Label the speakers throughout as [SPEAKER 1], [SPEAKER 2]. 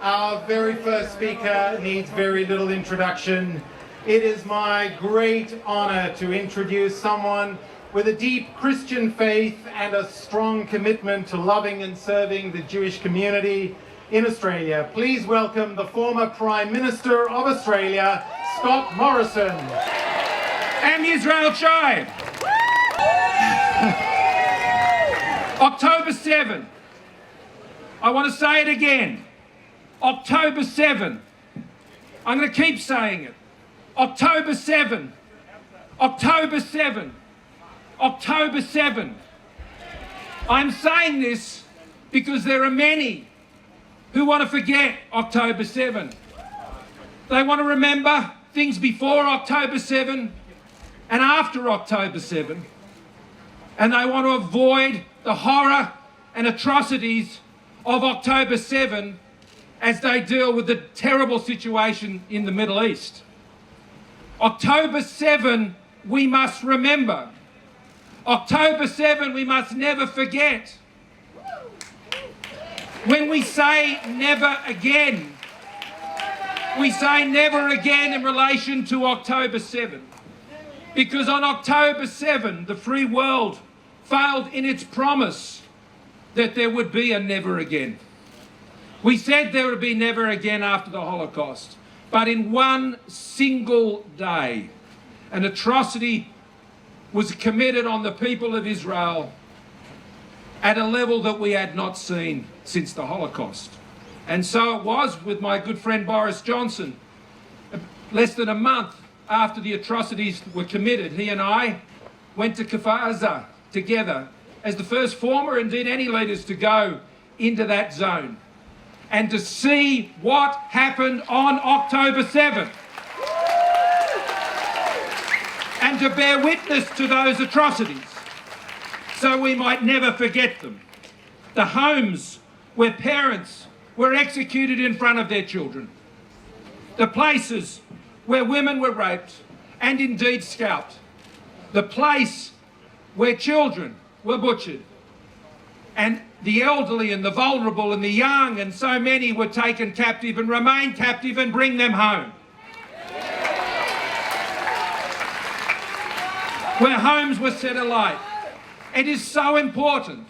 [SPEAKER 1] Our very first speaker needs very little introduction. It is my great honor to introduce someone with a deep Christian faith and a strong commitment to loving and serving the Jewish community in Australia. Please welcome the former Prime Minister of Australia, Scott Morrison.
[SPEAKER 2] And Israel Child. October 7. I want to say it again. October 7. I'm going to keep saying it. October 7. October 7. October 7. I'm saying this because there are many who want to forget October 7. They want to remember things before October 7 and after October 7. And they want to avoid the horror and atrocities of October 7 as they deal with the terrible situation in the Middle East. October 7, we must remember. October 7, we must never forget. When we say never again, we say never again in relation to October 7. Because on October 7, the free world failed in its promise that there would be a never again. We said there would be never again after the Holocaust, but in one single day, an atrocity was committed on the people of Israel at a level that we had not seen since the Holocaust. And so it was with my good friend Boris Johnson. Less than a month after the atrocities were committed, he and I went to Kfar together as the first former, indeed any leaders, to go into that zone and to see what happened on October 7th and to bear witness to those atrocities so we might never forget them. The homes where parents were executed in front of their children, the places where women were raped and indeed scalped, the place where children were butchered, and the elderly and the vulnerable and the young and so many were taken captive and remain captive and bring them home. Where homes were set alight. It is so important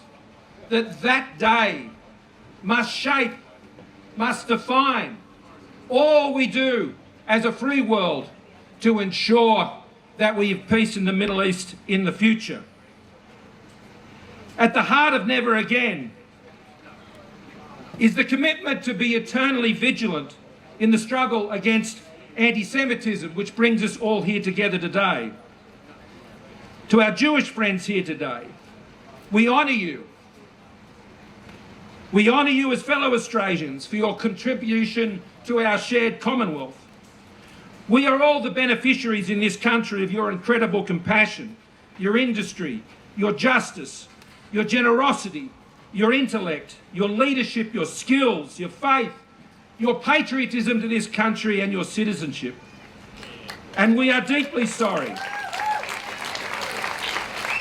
[SPEAKER 2] that that day must shape, must define all we do as a free world to ensure that we have peace in the Middle East in the future. At the heart of Never Again is the commitment to be eternally vigilant in the struggle against anti-Semitism, which brings us all here together today. To our Jewish friends here today, we honour you. We honour you as fellow Australians for your contribution to our shared Commonwealth. We are all the beneficiaries in this country of your incredible compassion, your industry, your justice, your generosity, your intellect, your leadership, your skills, your faith, your patriotism to this country and your citizenship. And we are deeply sorry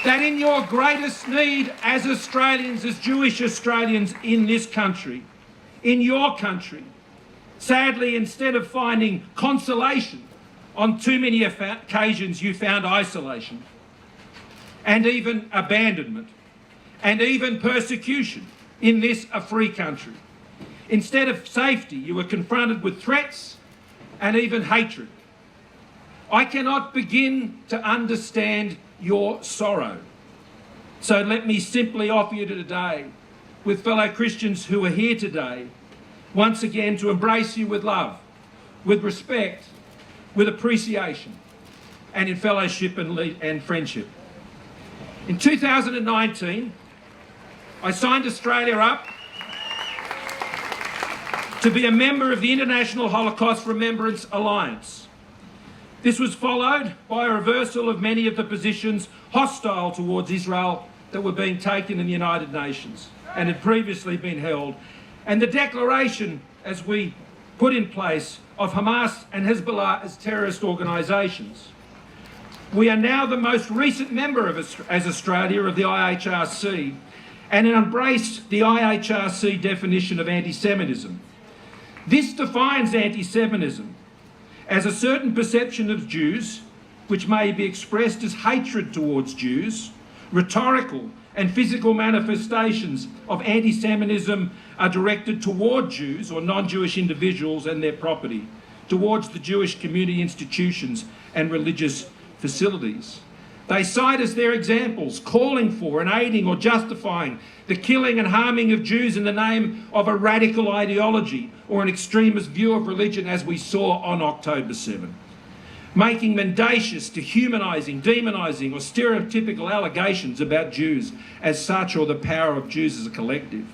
[SPEAKER 2] that in your greatest need as Australians, as Jewish Australians in this country, in your country, sadly, instead of finding consolation, on too many occasions you found isolation and even abandonment and even persecution in this a free country. Instead of safety, you were confronted with threats and even hatred. I cannot begin to understand your sorrow. So let me simply offer you today, with fellow Christians who are here today, once again to embrace you with love, with respect, with appreciation, and in fellowship and friendship. In 2019, I signed Australia up to be a member of the International Holocaust Remembrance Alliance. This was followed by a reversal of many of the positions hostile towards Israel that were being taken in the United Nations and had previously been held, and the declaration, as we put in place, of Hamas and Hezbollah as terrorist organisations. We are now the most recent member as Australia of the IHRC and embraced the IHRC definition of anti-Semitism. This defines anti-Semitism as a certain perception of Jews which may be expressed as hatred towards Jews. Rhetorical and physical manifestations of anti-Semitism are directed toward Jews or non-Jewish individuals and their property, towards the Jewish community institutions and religious facilities. They cite as their examples calling for and aiding or justifying the killing and harming of Jews in the name of a radical ideology or an extremist view of religion, as we saw on October 7. Making mendacious, dehumanising, demonising or stereotypical allegations about Jews as such or the power of Jews as a collective.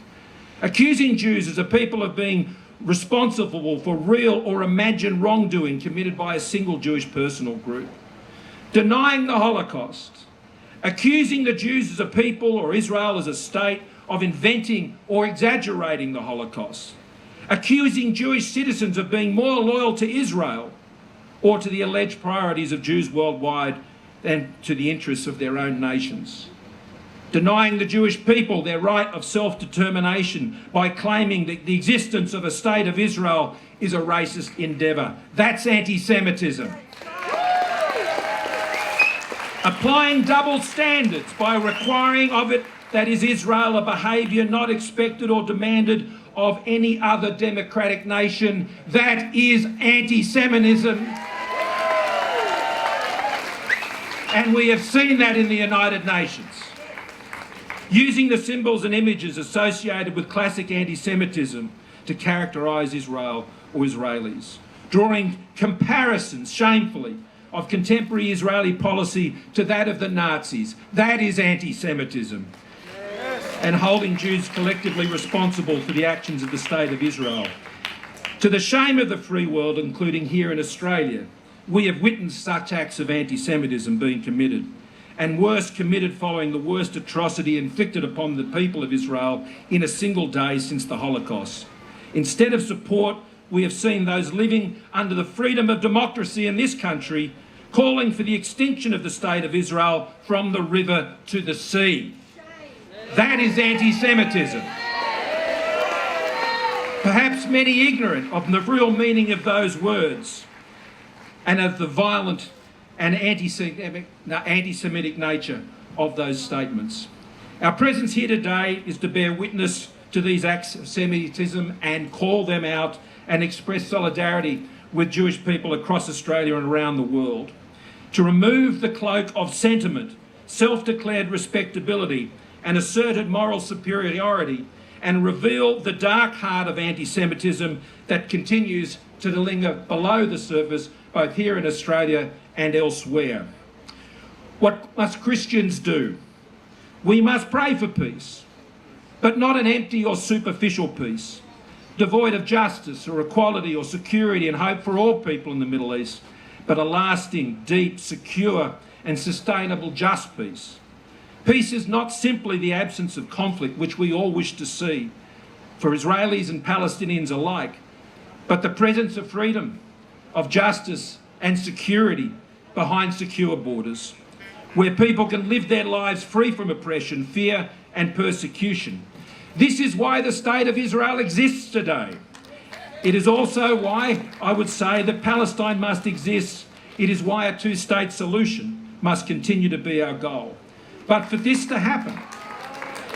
[SPEAKER 2] Accusing Jews as a people of being responsible for real or imagined wrongdoing committed by a single Jewish person or group. Denying the Holocaust. Accusing the Jews as a people or Israel as a state of inventing or exaggerating the Holocaust. Accusing Jewish citizens of being more loyal to Israel or to the alleged priorities of Jews worldwide than to the interests of their own nations. Denying the Jewish people their right of self-determination by claiming that the existence of a state of Israel is a racist endeavour. That's anti-Semitism. Applying double standards by requiring of it, that is Israel, a behaviour not expected or demanded of any other democratic nation. That is anti-Semitism. And we have seen that in the United Nations. Using the symbols and images associated with classic anti-Semitism to characterise Israel or Israelis. Drawing comparisons, shamefully, of contemporary Israeli policy to that of the Nazis. That is anti-Semitism. And holding Jews collectively responsible for the actions of the State of Israel. To the shame of the free world, including here in Australia, we have witnessed such acts of anti-Semitism being committed, and worse, committed following the worst atrocity inflicted upon the people of Israel in a single day since the Holocaust. Instead of support, we have seen those living under the freedom of democracy in this country calling for the extinction of the State of Israel from the river to the sea. That is anti-Semitism. Perhaps many ignorant of the real meaning of those words and of the violent and anti-Semitic nature of those statements. Our presence here today is to bear witness to these acts of Semitism and call them out and express solidarity with Jewish people across Australia and around the world. To remove the cloak of sentiment, self-declared respectability and asserted moral superiority, and reveal the dark heart of anti-Semitism that continues to linger below the surface, both here in Australia and elsewhere. What must Christians do? We must pray for peace, but not an empty or superficial peace, devoid of justice or equality or security and hope for all people in the Middle East, but a lasting, deep, secure and sustainable just peace. Peace is not simply the absence of conflict, which we all wish to see for Israelis and Palestinians alike, but the presence of freedom, of justice and security behind secure borders, where people can live their lives free from oppression, fear and persecution. This is why the State of Israel exists today. It is also why I would say that Palestine must exist. It is why a two-state solution must continue to be our goal. But for this to happen,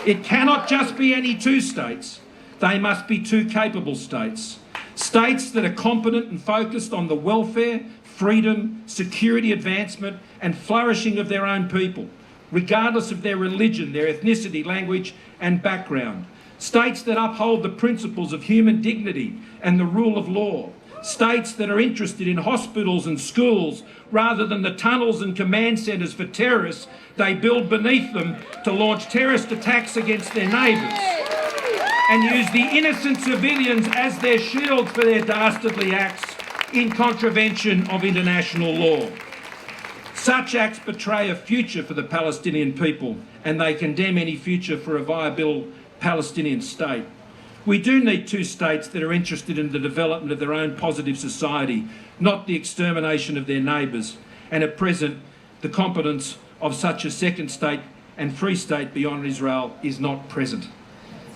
[SPEAKER 2] it cannot just be any two states. They must be two capable states. States that are competent and focused on the welfare, freedom, security advancement and flourishing of their own people, regardless of their religion, their ethnicity, language and background. States that uphold the principles of human dignity and the rule of law. States that are interested in hospitals and schools rather than the tunnels and command centres for terrorists they build beneath them to launch terrorist attacks against their neighbours and use the innocent civilians as their shield for their dastardly acts in contravention of international law. Such acts betray a future for the Palestinian people, and they condemn any future for a viable Palestinian state. We do need two states that are interested in the development of their own positive society, not the extermination of their neighbours. And at present, the competence of such a second state and free state beyond Israel is not present.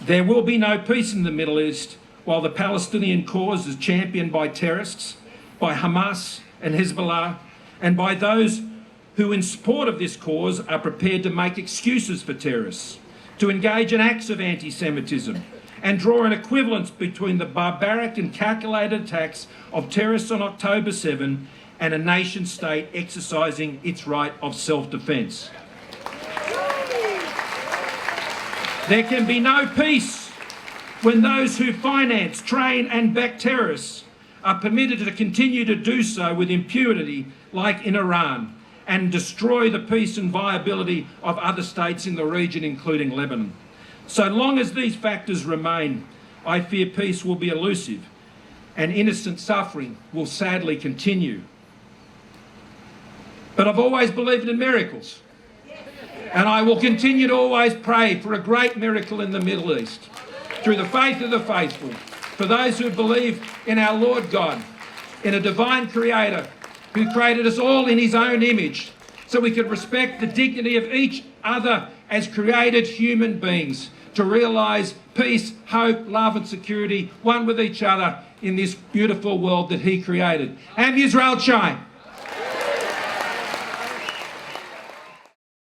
[SPEAKER 2] There will be no peace in the Middle East while the Palestinian cause is championed by terrorists, by Hamas and Hezbollah, and by those who in support of this cause are prepared to make excuses for terrorists, to engage in acts of anti-Semitism, and draw an equivalence between the barbaric and calculated attacks of terrorists on October 7 and a nation-state exercising its right of self-defence. There can be no peace when those who finance, train and back terrorists are permitted to continue to do so with impunity, like in Iran, and destroy the peace and viability of other states in the region, including Lebanon. So long as these factors remain, I fear peace will be elusive and innocent suffering will sadly continue. But I've always believed in miracles, and I will continue to always pray for a great miracle in the Middle East, through the faith of the faithful, for those who believe in our Lord God, in a divine creator who created us all in his own image, so we could respect the dignity of each other as created human beings, to realise peace, hope, love and security, one with each other in this beautiful world that he created. Am Yisrael Chaim.